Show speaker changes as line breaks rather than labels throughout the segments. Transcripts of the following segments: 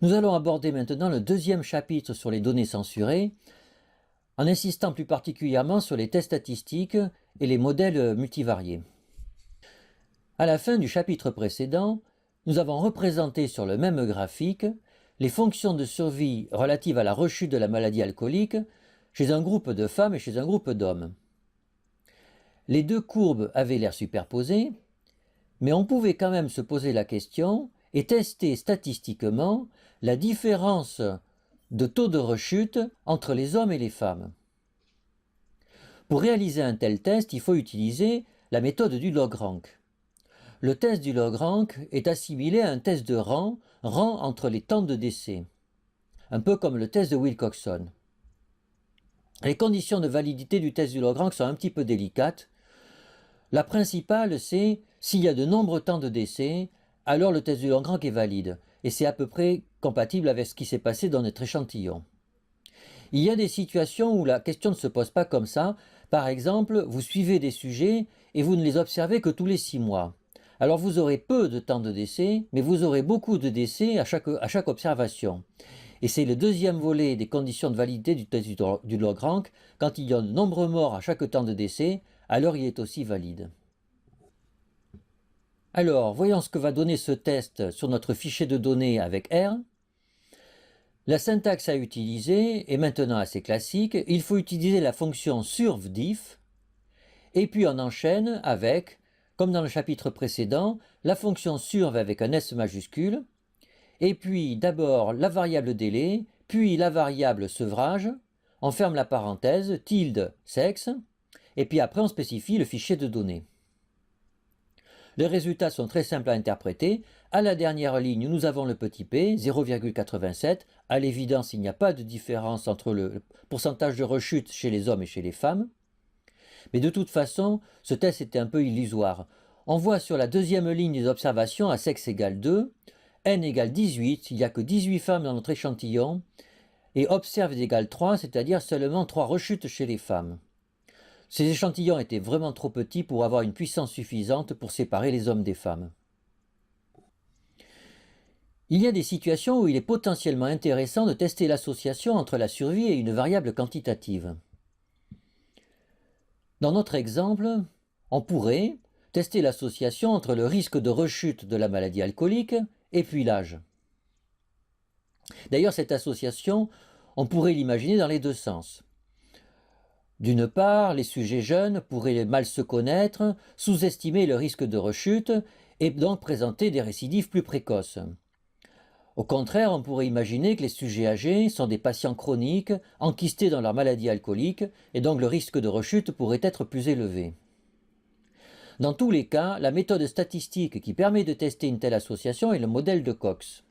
Nous allons aborder maintenant le deuxième chapitre sur les données censurées, en insistant plus particulièrement sur les tests statistiques et les modèles multivariés. À la fin du chapitre précédent, nous avons représenté sur le même graphique les fonctions de survie relatives à la rechute de la maladie alcoolique chez un groupe de femmes et chez un groupe d'hommes. Les deux courbes avaient l'air superposées, mais on pouvait quand même se poser la question et tester statistiquement la différence de taux de rechute entre les hommes et les femmes. Pour réaliser un tel test, il faut utiliser la méthode du log-rank. Le test du log-rank est assimilé à un test de rang entre les temps de décès, un peu comme le test de Wilcoxon. Les conditions de validité du test du log-rank sont un petit peu délicates. La principale, c'est s'il y a de nombreux temps de décès, alors le test du log-rank est valide, et c'est à peu près compatible avec ce qui s'est passé dans notre échantillon. Il y a des situations où la question ne se pose pas comme ça. Par exemple, vous suivez des sujets et vous ne les observez que tous les 6 mois. Alors vous aurez peu de temps de décès, mais vous aurez beaucoup de décès à chaque observation. Et c'est le deuxième volet des conditions de validité du test du log-rank. Quand il y a de nombreux morts à chaque temps de décès, alors il est aussi valide. Alors, voyons ce que va donner ce test sur notre fichier de données avec R. La syntaxe à utiliser est maintenant assez classique. Il faut utiliser la fonction survdiff, et puis on enchaîne avec, comme dans le chapitre précédent, la fonction surv avec un S majuscule, et puis d'abord la variable délai, puis la variable sevrage, on ferme la parenthèse, tilde sexe, et puis après on spécifie le fichier de données. Les résultats sont très simples à interpréter. À la dernière ligne, nous avons le petit p, 0,87. À l'évidence, il n'y a pas de différence entre le pourcentage de rechute chez les hommes et chez les femmes. Mais de toute façon, ce test était un peu illusoire. On voit sur la deuxième ligne des observations à sexe égale 2, n égale 18, il n'y a que 18 femmes dans notre échantillon, et observe égale 3, c'est-à-dire seulement 3 rechutes chez les femmes. Ces échantillons étaient vraiment trop petits pour avoir une puissance suffisante pour séparer les hommes des femmes. Il y a des situations où il est potentiellement intéressant de tester l'association entre la survie et une variable quantitative. Dans notre exemple, on pourrait tester l'association entre le risque de rechute de la maladie alcoolique et puis l'âge. D'ailleurs, cette association, on pourrait l'imaginer dans les deux sens. D'une part, les sujets jeunes pourraient mal se connaître, sous-estimer le risque de rechute et donc présenter des récidives plus précoces. Au contraire, on pourrait imaginer que les sujets âgés sont des patients chroniques, enquistés dans leur maladie alcoolique, et donc le risque de rechute pourrait être plus élevé. Dans tous les cas, la méthode statistique qui permet de tester une telle association est le modèle de Cox.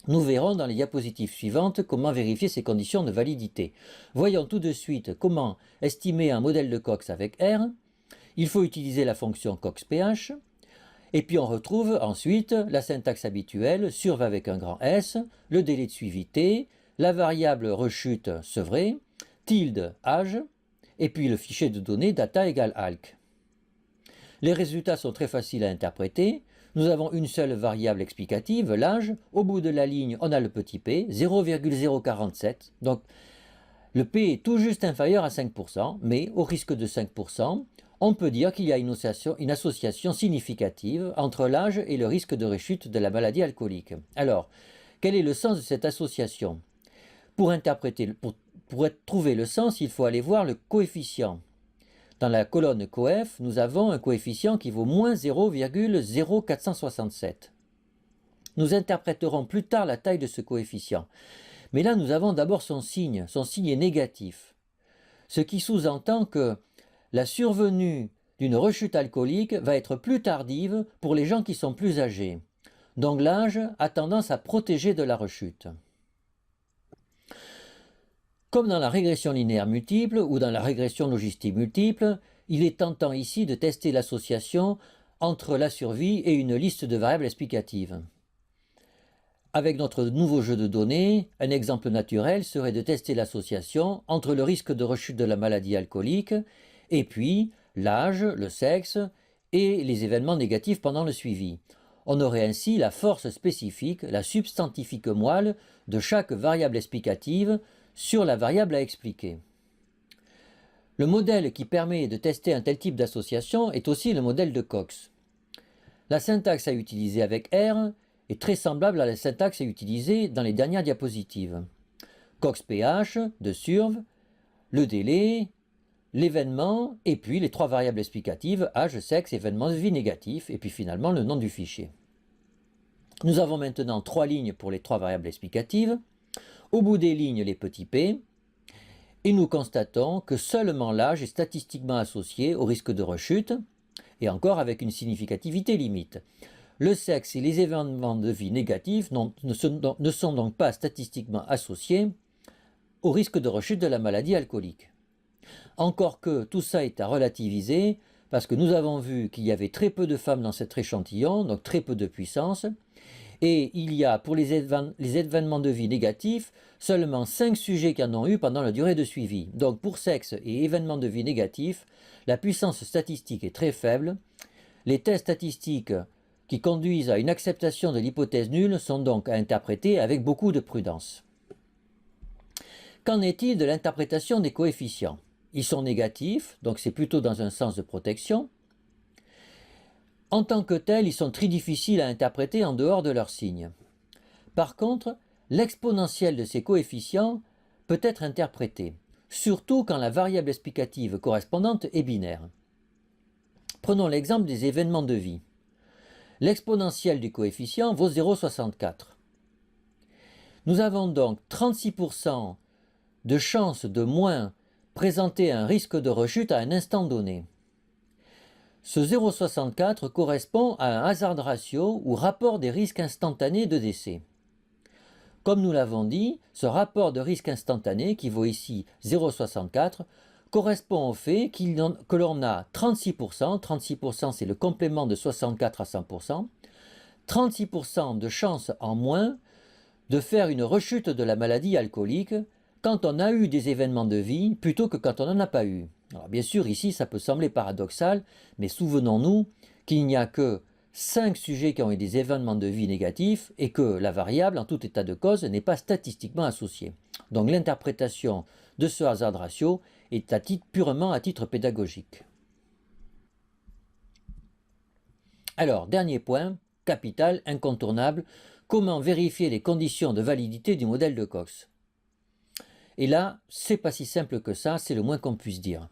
Nous verrons dans les diapositives suivantes comment vérifier ces conditions de validité. Voyons tout de suite comment estimer un modèle de Cox avec R. Il faut utiliser la fonction CoxPH. Et puis on retrouve ensuite la syntaxe habituelle, surv avec un grand S, le délai de suivi T, la variable rechute sevrée, tilde âge, et puis le fichier de données data égale alc. Les résultats sont très faciles à interpréter. Nous avons une seule variable explicative, l'âge. Au bout de la ligne, on a le petit p, 0,047. Donc, le p est tout juste inférieur à 5%, mais au risque de 5%, on peut dire qu'il y a une association significative entre l'âge et le risque de rechute de la maladie alcoolique. Alors, quel est le sens de cette association? Pour trouver le sens, il faut aller voir le coefficient. Dans la colonne coef, nous avons un coefficient qui vaut moins 0,0467. Nous interpréterons plus tard la taille de ce coefficient. Mais là, nous avons d'abord son signe. Son signe est négatif. Ce qui sous-entend que la survenue d'une rechute alcoolique va être plus tardive pour les gens qui sont plus âgés. Donc l'âge a tendance à protéger de la rechute. Comme dans la régression linéaire multiple ou dans la régression logistique multiple, il est tentant ici de tester l'association entre la survie et une liste de variables explicatives. Avec notre nouveau jeu de données, un exemple naturel serait de tester l'association entre le risque de rechute de la maladie alcoolique et puis l'âge, le sexe et les événements négatifs pendant le suivi. On aurait ainsi la force spécifique, la substantifique moelle de chaque variable explicative sur la variable à expliquer. Le modèle qui permet de tester un tel type d'association est aussi le modèle de Cox. La syntaxe à utiliser avec R est très semblable à la syntaxe à utiliser dans les dernières diapositives. Cox-PH de surv, le délai, l'événement, et puis les trois variables explicatives, âge, sexe, événement de vie négatif, et puis finalement le nom du fichier. Nous avons maintenant trois lignes pour les trois variables explicatives. Au bout des lignes, les petits p, et nous constatons que seulement l'âge est statistiquement associé au risque de rechute, et encore avec une significativité limite. Le sexe et les événements de vie négatifs ne sont donc pas statistiquement associés au risque de rechute de la maladie alcoolique. Encore que tout ça est à relativiser, parce que nous avons vu qu'il y avait très peu de femmes dans cet échantillon, donc très peu de puissance, et il y a pour les événements de vie négatifs seulement 5 sujets qui en ont eu pendant la durée de suivi. Donc pour sexe et événements de vie négatifs, la puissance statistique est très faible. Les tests statistiques qui conduisent à une acceptation de l'hypothèse nulle sont donc à interpréter avec beaucoup de prudence. Qu'en est-il de l'interprétation des coefficients? Ils sont négatifs, donc c'est plutôt dans un sens de protection. En tant que tels, ils sont très difficiles à interpréter en dehors de leur signe. Par contre, l'exponentielle de ces coefficients peut être interprétée, surtout quand la variable explicative correspondante est binaire. Prenons l'exemple des événements de vie. L'exponentielle du coefficient vaut 0,64. Nous avons donc 36% de chance de moins présenter un risque de rechute à un instant donné. Ce 0,64 correspond à un hazard ratio ou rapport des risques instantanés de décès. Comme nous l'avons dit, ce rapport de risque instantané, qui vaut ici 0,64, correspond au fait que l'on a 36%, 36% c'est le complément de 64 à 100%, 36% de chance en moins de faire une rechute de la maladie alcoolique quand on a eu des événements de vie plutôt que quand on n'en a pas eu. Alors bien sûr, ici, ça peut sembler paradoxal, mais souvenons-nous qu'il n'y a que 5 sujets qui ont eu des événements de vie négatifs et que la variable, en tout état de cause, n'est pas statistiquement associée. Donc l'interprétation de ce hazard ratio est purement à titre pédagogique. Alors, dernier point, capital, incontournable, comment vérifier les conditions de validité du modèle de Cox? Et là, c'est pas si simple que ça, c'est le moins qu'on puisse dire.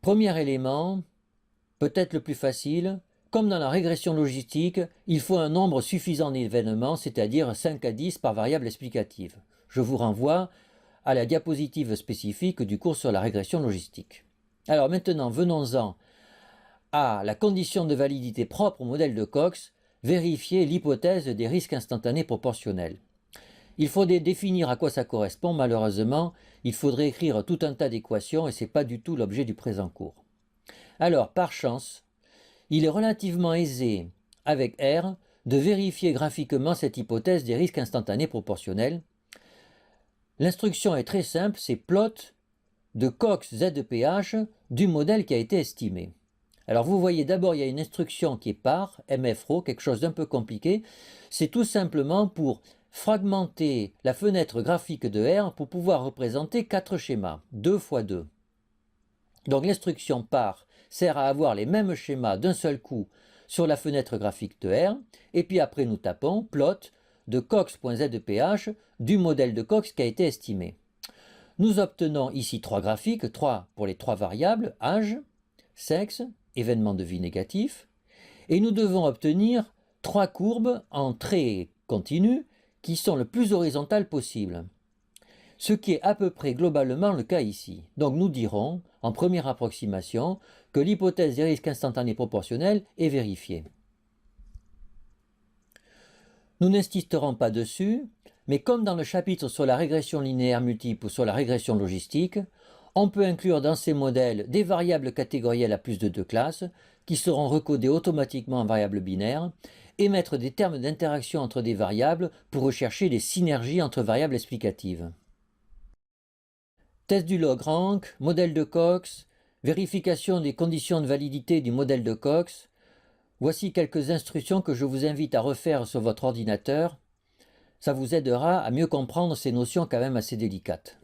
Premier élément, peut-être le plus facile, comme dans la régression logistique, il faut un nombre suffisant d'événements, c'est-à-dire 5 à 10 par variable explicative. Je vous renvoie à la diapositive spécifique du cours sur la régression logistique. Alors maintenant, venons-en à la condition de validité propre au modèle de Cox, vérifier l'hypothèse des risques instantanés proportionnels. Il faudrait définir à quoi ça correspond, malheureusement, il faudrait écrire tout un tas d'équations et ce n'est pas du tout l'objet du présent cours. Alors, par chance, il est relativement aisé, avec R, de vérifier graphiquement cette hypothèse des risques instantanés proportionnels. L'instruction est très simple, c'est plot de Cox ZPH du modèle qui a été estimé. Alors vous voyez d'abord il y a une instruction qui est par, MFRO, quelque chose d'un peu compliqué. C'est tout simplement pour fragmenter la fenêtre graphique de R pour pouvoir représenter 4 schémas, 2 x 2. Donc l'instruction par sert à avoir les mêmes schémas d'un seul coup sur la fenêtre graphique de R, et puis après nous tapons plot de Cox.zph du modèle de Cox qui a été estimé. Nous obtenons ici 3 graphiques, 3 pour les 3 variables, âge, sexe, événement de vie négatif, et nous devons obtenir 3 courbes en traits continus qui sont le plus horizontales possible. Ce qui est à peu près globalement le cas ici. Donc nous dirons, en première approximation, que l'hypothèse des risques instantanés proportionnels est vérifiée. Nous n'insisterons pas dessus, mais comme dans le chapitre sur la régression linéaire multiple ou sur la régression logistique, on peut inclure dans ces modèles des variables catégorielles à plus de 2 classes qui seront recodées automatiquement en variables binaires et mettre des termes d'interaction entre des variables pour rechercher des synergies entre variables explicatives. Test du log-rank, modèle de Cox, vérification des conditions de validité du modèle de Cox. Voici quelques instructions que je vous invite à refaire sur votre ordinateur. Ça vous aidera à mieux comprendre ces notions quand même assez délicates.